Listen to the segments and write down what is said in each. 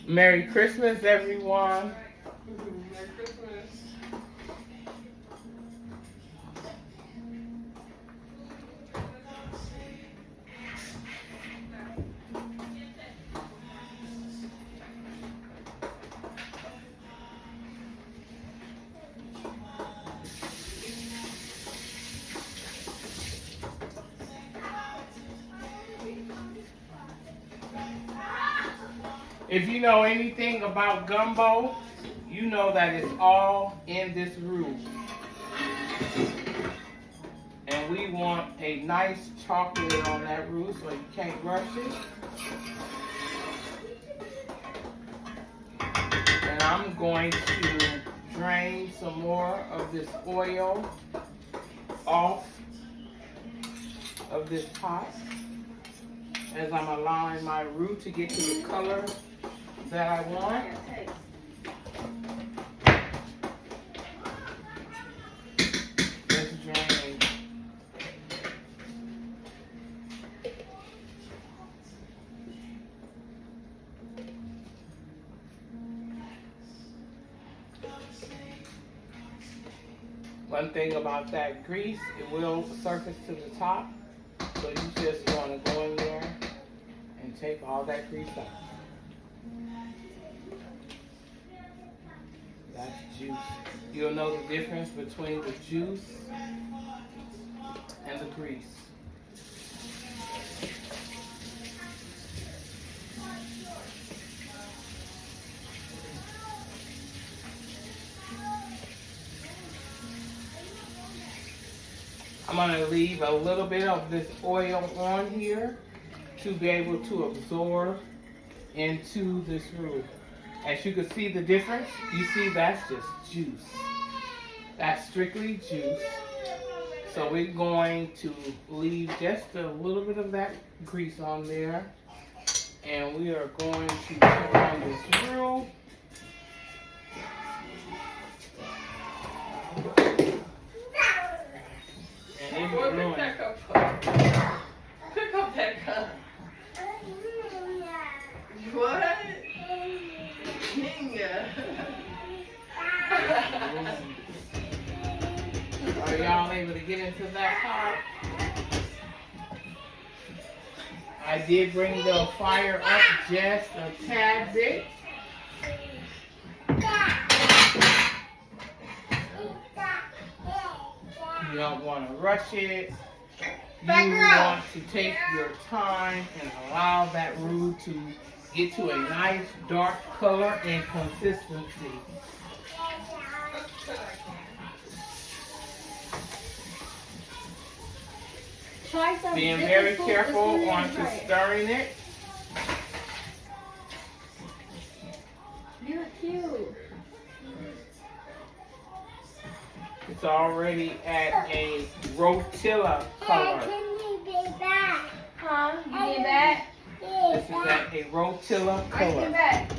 Merry Christmas, everyone. Merry Christmas. If you know anything about gumbo, you know that it's all in this roux. And we want a nice chocolate on that roux so you can't rush it. And I'm going to drain some more of this oil off of this pot as I'm allowing my roux to get to the color that I want. Let's drain. One thing about that grease, it will surface to the top. So you just want to go in there and take all that grease out. That's juice. You'll know the difference between the juice and the grease. I'm going to leave a little bit of this oil on here to be able to absorb into this roux. As you can see the difference, you see that's just juice. That's strictly juice. So we're going to leave just a little bit of that grease on there. And we are going to put on this roux. And Boy, pick that cup up. Pick up that cup. What? Kinga. Are y'all able to get into that pot? I did bring the fire up just a tad bit. You don't want to rush it. You want to take your time and allow that roux to get to a nice dark color and consistency. Being very careful on to stirring it. You're cute. It's already at a rotilla color. Huh? You need that? This is at a rotilla I need color. that.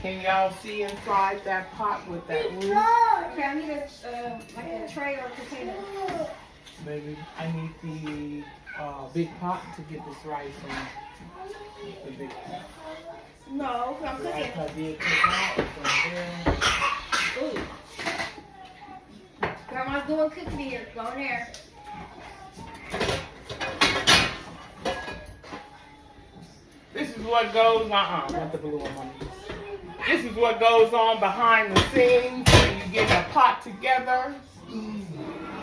Can y'all see inside that pot with that roux? Okay, I need like a tray or a container. Baby, I need the big pot to get this rice in. The big pot. No, I'm The rice cooking. I did take out is in there. Ooh. Grandma's doing cooking here. Go in there. This is what goes on. Want the blue one, honey. This is what goes on behind the scenes when you get a pot together.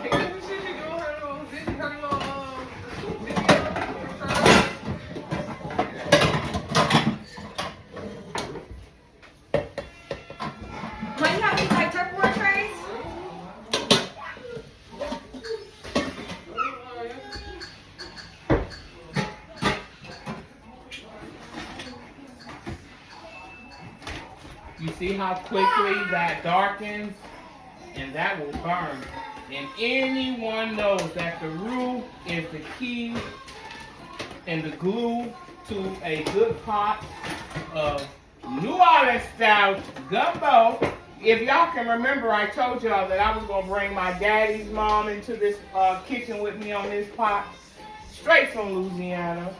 Hey, let me see if you doing her little video. Mom, you have these like Tupperware trays? You see how quickly that darkens? And that will burn. And anyone knows that the roux is the key and the glue to a good pot of New Orleans style gumbo. If y'all can remember, I told y'all that I was going to bring my daddy's mom into this kitchen with me on this pot, straight from Louisiana.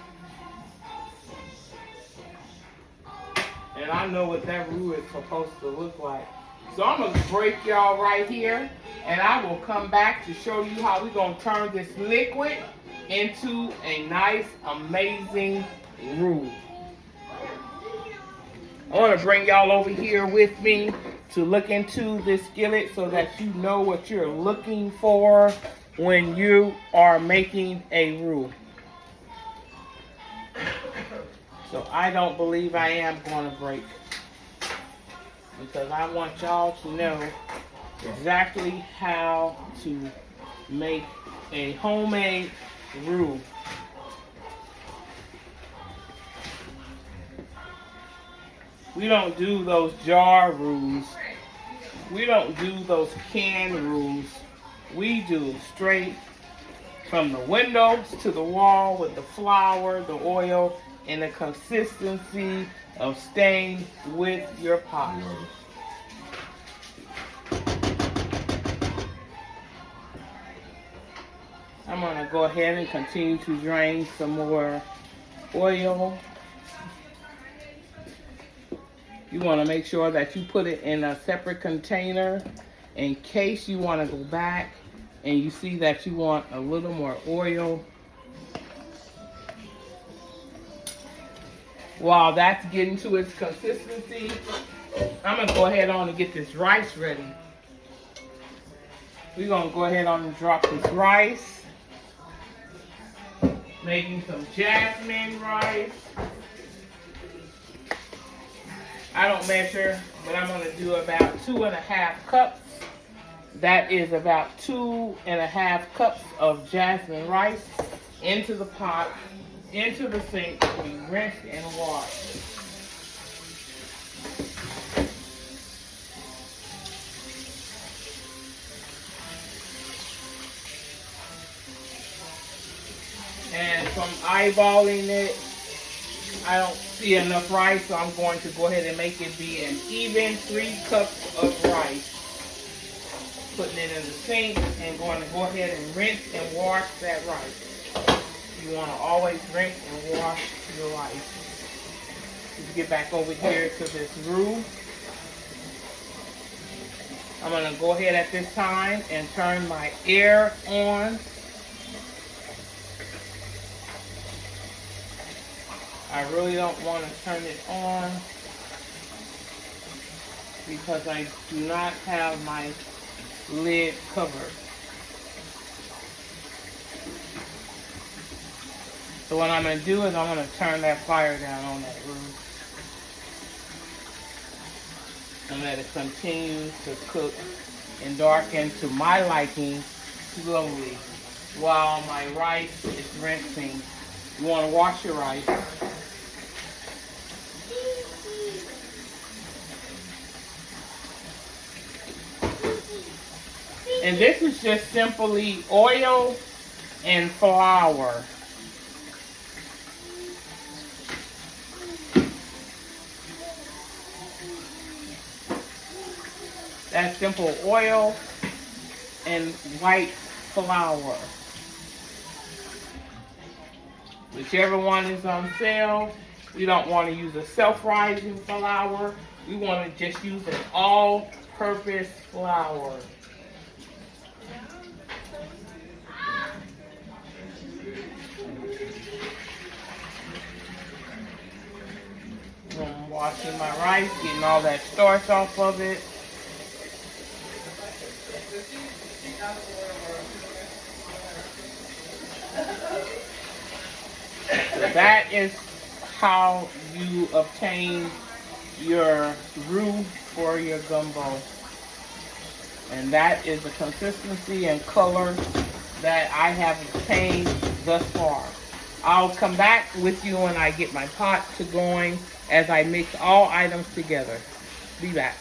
And And I know what that roux is supposed to look like. So I'm going to break y'all right here. And I will come back to show you how we're going to turn this liquid into a nice, amazing roux. I want to bring y'all over here with me to look into this skillet so that you know what you're looking for when you are making a roux. So I don't believe I am going to break, because I want y'all to know exactly how to make a homemade roux. We don't do those jar roux. We don't do those canned roux. We do straight from the windows to the wall with the flour, the oil, and the consistency of staying with your pot. I'm going to go ahead and continue to drain some more oil. You want to make sure that you put it in a separate container in case you want to go back and you see that you want a little more oil. While that's getting to its consistency, I'm going to go ahead on and get this rice ready. We're going to go ahead on and drop this rice. Making some jasmine rice. I don't measure, but I'm going to do about 2.5 cups. That is about 2.5 cups of jasmine rice into the pot, into the sink to be rinsed and washed. And from eyeballing it, I don't see enough rice, so I'm going to go ahead and make it be an even 3 cups of rice. Putting it in the sink and going to go ahead and rinse and wash that rice. You want to always rinse and wash your rice. Let's get back over here to this roux. I'm going to go ahead at this time and turn my air on. I really don't want to turn it on because I do not have my lid covered. So what I'm going to do is I'm going to turn that fire down on that roux and let it continue to cook and darken to my liking slowly while my rice is rinsing. You want to wash your rice. And this is just simply oil and flour. That's simple oil and white flour. Whichever one is on sale. We don't want to use a self-rising flour. We want to just use an all-purpose flour. I'm washing my rice, getting all that starch off of it. So that is how you obtain your roux for your gumbo. And that is the consistency and color that I have obtained thus far. I'll come back with you when I get my pot to going as I mix all items together. Be back.